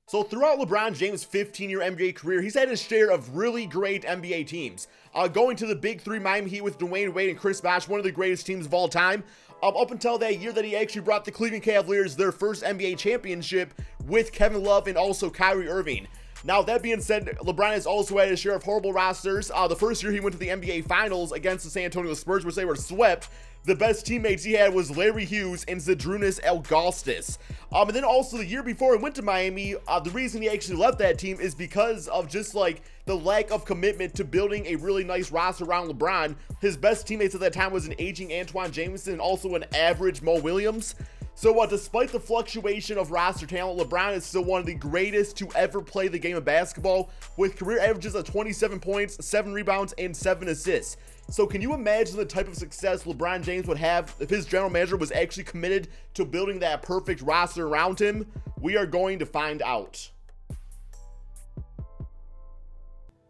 So throughout LeBron James' 15-year NBA career, he's had his share of really great NBA teams. Going to the Big Three Miami Heat with Dwayne Wade and Chris Bosh, one of the greatest teams of all time. Up until that year that he actually brought the Cleveland Cavaliers their first NBA championship with Kevin Love and also Kyrie Irving. Now, that being said, LeBron has also had his share of horrible rosters. The first year he went to the NBA Finals against the San Antonio Spurs, which they were swept. The best teammates he had was Larry Hughes and Zydrunas Ilgauskas. And then also the year before he went to Miami, the reason he actually left that team is because of just like the lack of commitment to building a really nice roster around LeBron. His best teammates at that time was an aging Antoine Jameson and also an average Mo Williams. So despite the fluctuation of roster talent, LeBron is still one of the greatest to ever play the game of basketball, with career averages of 27 points, 7 rebounds, and 7 assists. So can you imagine the type of success LeBron James would have if his general manager was actually committed to building that perfect roster around him? We are going to find out.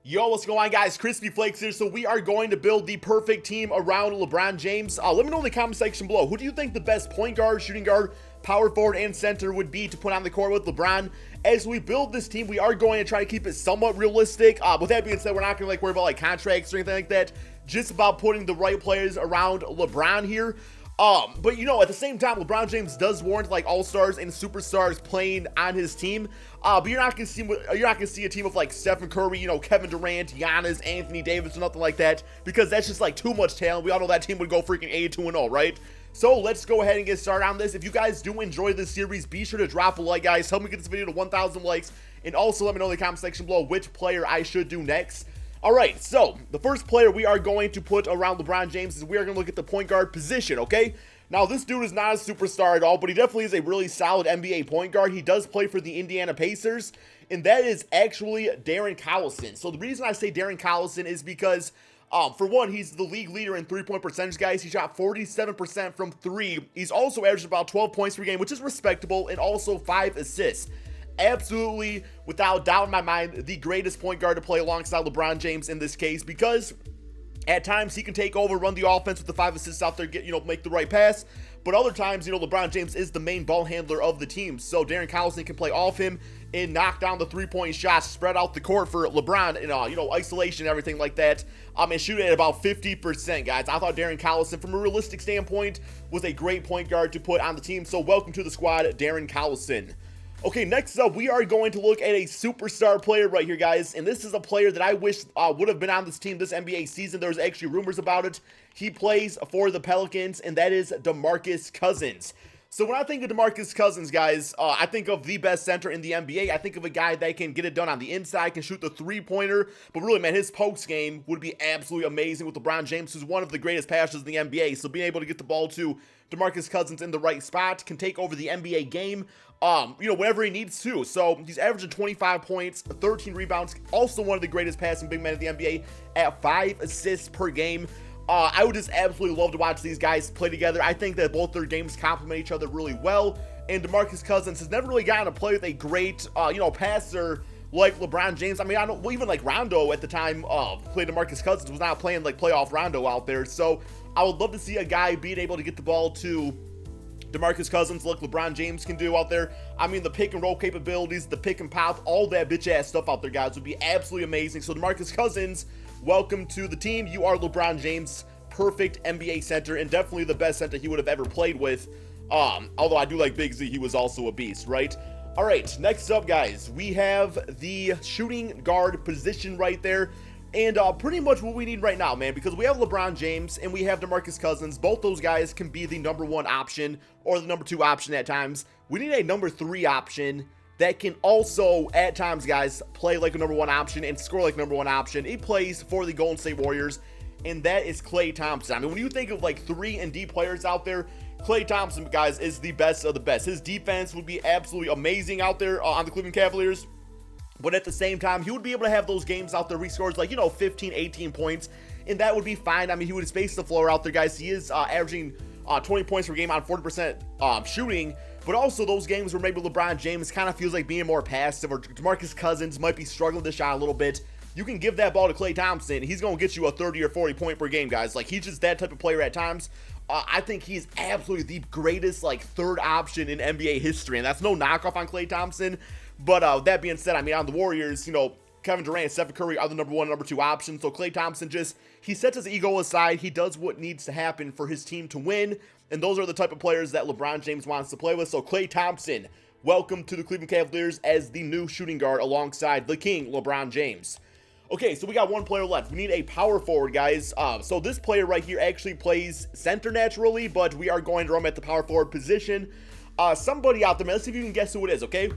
Yo, what's going on, guys? KrispyFlakes here. So we are going to build the perfect team around LeBron James. Let me know in the comment section below, who do you think the best point guard, shooting guard, power forward, and center would be to put on the court with LeBron? As we build this team, we are going to try to keep it somewhat realistic. With that being said, we're not going to worry about contracts or anything like that. Just about putting the right players around LeBron here. But at the same time, LeBron James does warrant all-stars and superstars playing on his team. But you're not gonna see a team of Stephen Curry, Kevin Durant, Giannis, Anthony Davis, or nothing like that, because that's just too much talent. We all know that team would go freaking 82-0, right? So let's go ahead and get started on this. If you guys do enjoy this series, be sure to drop a like, guys. Help me get this video to 1,000 likes, and also let me know in the comment section below which player I should do next. Alright, so the first player we are going to put around LeBron James is we are going to look at the point guard position, okay? Now, this dude is not a superstar at all, but he definitely is a really solid NBA point guard. He does play for the Indiana Pacers, and that is actually Darren Collison. So the reason I say Darren Collison is because, for one, he's the league leader in three-point percentage, guys. He shot 47% from three. He's also averaged about 12 points per game, which is respectable, and also 5 assists. Absolutely, without doubt in my mind, the greatest point guard to play alongside LeBron James in this case, because at times he can take over, run the offense with the 5 assists out there, make the right pass. But other times, LeBron James is the main ball handler of the team. So Darren Collison can play off him and knock down the three-point shots, spread out the court for LeBron in isolation and everything like that. And shoot it at about 50%, guys. I thought Darren Collison, from a realistic standpoint, was a great point guard to put on the team. So welcome to the squad, Darren Collison. Okay, next up, we are going to look at a superstar player right here, guys, and this is a player that I wish would have been on this team this NBA season. There's actually rumors about it. He plays for the Pelicans, and that is DeMarcus Cousins. So when I think of DeMarcus Cousins, guys, I think of the best center in the NBA. I think of a guy that can get it done on the inside, can shoot the three-pointer, but really, man, his post game would be absolutely amazing with LeBron James, who's one of the greatest passers in the NBA. So being able to get the ball to DeMarcus Cousins in the right spot, can take over the NBA game, whenever he needs to. So he's averaging 25 points, 13 rebounds, also one of the greatest passing big men in the NBA at 5 assists per game. I would just absolutely love to watch these guys play together. I think that both their games complement each other really well, and DeMarcus Cousins has never really gotten to play with a great, passer like LeBron James. I mean, even Rondo at the time played DeMarcus Cousins was not playing playoff Rondo out there. So I would love to see a guy being able to get the ball to DeMarcus Cousins like LeBron James can do out there. I mean, the pick and roll capabilities, the pick and pop, all that bitch ass stuff out there, guys, would be absolutely amazing. So DeMarcus Cousins, welcome to the team. You are LeBron James' perfect NBA center, and definitely the best center he would have ever played with. Although I do like Big Z, he was also a beast, right? All right, next up, guys, we have the shooting guard position right there. And pretty much what we need right now, man, because we have LeBron James and we have DeMarcus Cousins. Both those guys can be the number 1 option or the number 2 option at times. We need a number 3 option that can also, at times, guys, play like a number 1 option and score like number 1 option. He plays for the Golden State Warriors, and that is Klay Thompson. I mean, when you think of 3 and D players out there, Klay Thompson, guys, is the best of the best. His defense would be absolutely amazing out there on the Cleveland Cavaliers. But at the same time, he would be able to have those games out there where he scores 15, 18 points, and that would be fine. I mean, he would space the floor out there, guys. He is averaging 20 points per game on 40% shooting, but also those games where maybe LeBron James kind of feels like being more passive, or DeMarcus Cousins might be struggling to shot a little bit. You can give that ball to Klay Thompson. He's going to get you a 30 or 40 point per game, guys. He's just that type of player at times. I think he's absolutely the greatest, third option in NBA history, and that's no knockoff on Klay Thompson. But that being said, I mean, on the Warriors, you know, Kevin Durant and Stephen Curry are the number 1, number 2 options. So Klay Thompson he sets his ego aside. He does what needs to happen for his team to win. And those are the type of players that LeBron James wants to play with. So Klay Thompson, welcome to the Cleveland Cavaliers as the new shooting guard alongside the king, LeBron James. Okay, so we got one player left. We need a power forward, guys. So this player right here actually plays center naturally, but we are going to run him at the power forward position. Somebody out there, man, let's see if you can guess who it is, okay?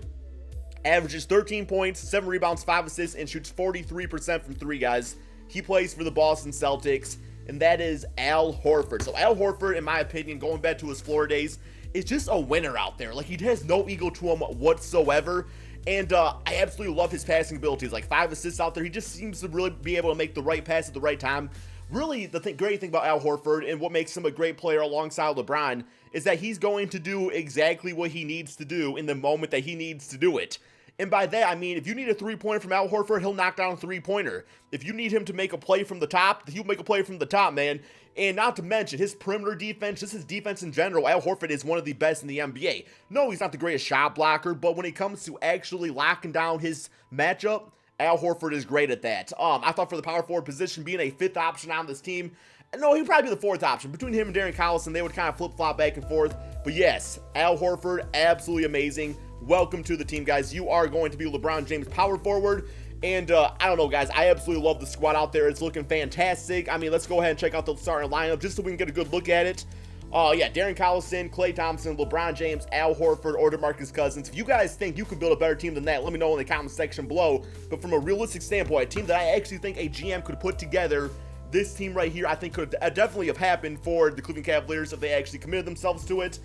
Averages 13 points, 7 rebounds, 5 assists, and shoots 43% from 3, guys. He plays for the Boston Celtics, and that is Al Horford. So Al Horford, in my opinion, going back to his Florida days, is just a winner out there. Like, he has no ego to him whatsoever. And I absolutely love his passing abilities. Like 5 assists out there. He just seems to really be able to make the right pass at the right time. Really, the great thing about Al Horford and what makes him a great player alongside LeBron is that he's going to do exactly what he needs to do in the moment that he needs to do it. And by that, I mean, if you need a 3-pointer from Al Horford, he'll knock down a 3-pointer. If you need him to make a play from the top, he'll make a play from the top, man. And not to mention, his perimeter defense, just his defense in general, Al Horford is one of the best in the NBA. No, he's not the greatest shot blocker, but when it comes to actually locking down his matchup, Al Horford is great at that. I thought for the power forward position, being a 5th option on this team, no, he'd probably be the 4th option. Between him and Darren Collison, they would kind of flip-flop back and forth. But yes, Al Horford, absolutely amazing. Welcome to the team, guys. You are going to be LeBron James power forward. And I don't know, guys. I absolutely love the squad out there. It's looking fantastic. I mean, let's go ahead and check out the starting lineup just so we can get a good look at it. Yeah, Darren Collison, Klay Thompson, LeBron James, Al Horford, or DeMarcus Cousins. If you guys think you can build a better team than that, let me know in the comment section below. But from a realistic standpoint, a team that I actually think a GM could put together, this team right here, I think could definitely have happened for the Cleveland Cavaliers if they actually committed themselves to it.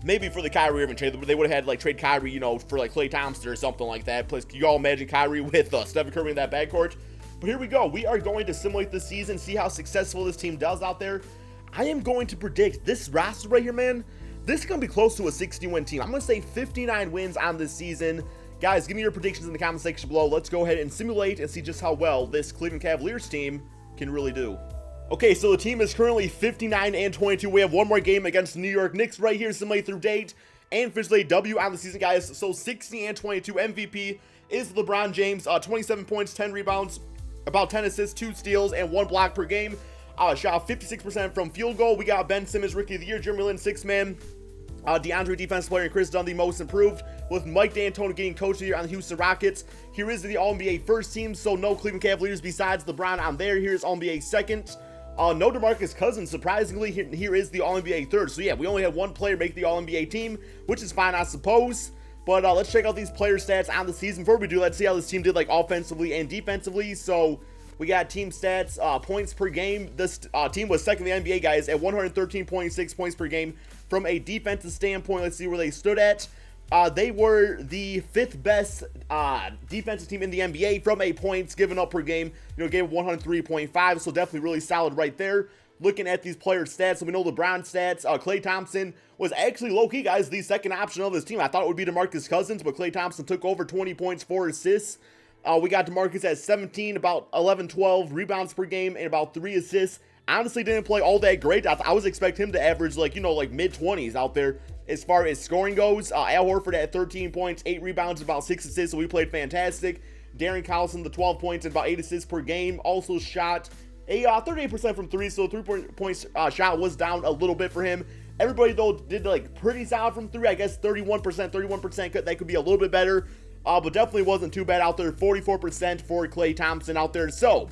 Maybe for the Kyrie Irving trade, they would have had like trade Kyrie, you know, for like Klay Thompson or something like that. Plus, can you all imagine Kyrie with Stephen Curry in that backcourt? But here we go. We are going to simulate the season, see how successful this team does out there. I am going to predict this roster right here, man. This is going to be close to a 60-win team. I'm going to say 59 wins on this season. Guys, give me your predictions in the comment section below. Let's go ahead and simulate and see just how well this Cleveland Cavaliers team can really do. Okay, so the team is currently 59-22. We have one more game against the New York Knicks right here, simulate through date, and officially a W on the season, guys. So 60-22 MVP is LeBron James, 27 points, 10 rebounds, about 10 assists, 2 steals, and 1 block per game. Shot 56% from field goal. We got Ben Simmons, Rookie of the Year, Jeremy Lin, 6-man. DeAndre, Defensive Player, and Chris Dunn, the most improved, with Mike D'Antoni getting Coach of the Year on the Houston Rockets. Here is the All-NBA first team, so no Cleveland Cavaliers besides LeBron on there. Here's All-NBA second. No DeMarcus Cousins, surprisingly, here is the All-NBA third. So yeah, we only have one player make the All-NBA team, which is fine, I suppose. But let's check out these player stats on the season. Before we do, let's see how this team did like offensively and defensively. So we got team stats, points per game. This team was second in the NBA, guys, at 113.6 points per game. From a defensive standpoint, let's see where they stood at. They were the 5th best defensive team in the NBA from a points given up per game. You know, gave 103.5, so definitely really solid right there. Looking at these player stats, so we know LeBron stats. Klay Thompson was actually low-key, guys, the second option of this team. I thought it would be DeMarcus Cousins, but Klay Thompson took over 20 points, 4 assists. We got DeMarcus at 17, about 11, 12 rebounds per game, and about 3 assists. Honestly, didn't play all that great. I was expecting him to average, like, you know, like mid-20s out there as far as scoring goes. Al Horford at 13 points, 8 rebounds, about 6 assists, so we played fantastic. Darren Collison, the 12 points and about 8 assists per game. Also shot a 38% from 3, so the 3-point shot was down a little bit for him. Everybody, though, did, like, pretty solid from 3. I guess 31%, that could be a little bit better. But definitely wasn't too bad out there. 44% for Klay Thompson out there. So,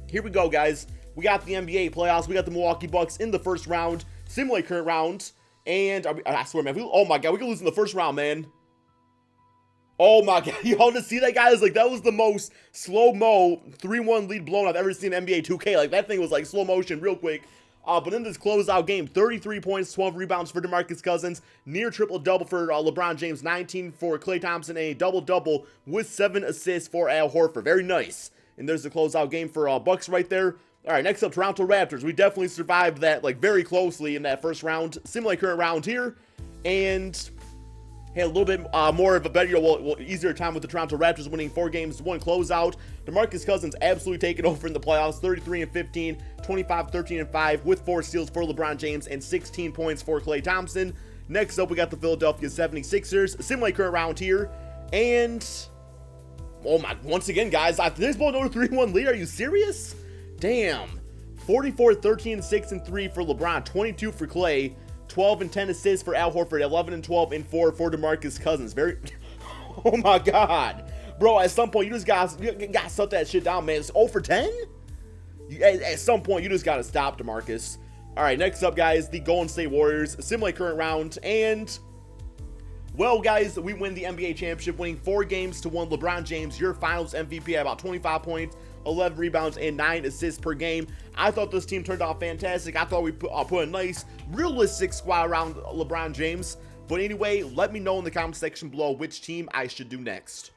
here we go, guys. We got the NBA playoffs. We got the Milwaukee Bucks in the first round. Simulate current round. And, I swear, man. Oh, my God. We could lose in the first round, man. Oh, my God. Y'all just see that, guys? Like, that was the most slow-mo 3-1 lead blown I've ever seen in NBA 2K. Like, that thing was, like, slow motion real quick. But in this closeout game, 33 points, 12 rebounds for DeMarcus Cousins, near triple-double for LeBron James, 19 for Klay Thompson, and a double-double with 7 assists for Al Horford. Very nice. And there's the closeout game for Bucks right there. All right, next up, Toronto Raptors. We definitely survived that, like, very closely in that first round. Simulate current round here. And had a little bit more of a better, easier time with the Toronto Raptors winning 4 games, 1 closeout. DeMarcus Cousins absolutely taking over in the playoffs, 33-15, 25-13-5 with 4 steals for LeBron James and 16 points for Klay Thompson. Next up, we got the Philadelphia 76ers. Simulate current round here. And, oh my, once again, guys, there's both another 3-1 lead. Are you serious? Damn. 44, 13, 6, and 3 for LeBron, 22 for Clay, 12 and 10 assists for Al Horford, 11 and 12 and 4 for DeMarcus Cousins. Very, oh my God. Bro, at some point, you got to shut that shit down, man. It's 0 for 10? At some point, you just got to stop, DeMarcus. All right, next up, guys, the Golden State Warriors, similar current round, and, well, guys, we win the NBA championship, winning 4 games to 1. LeBron James, your finals MVP, at about 25 points, 11 rebounds, and 9 assists per game. I thought this team turned out fantastic. I thought we put a nice, realistic squad around LeBron James. But anyway, let me know in the comment section below which team I should do next.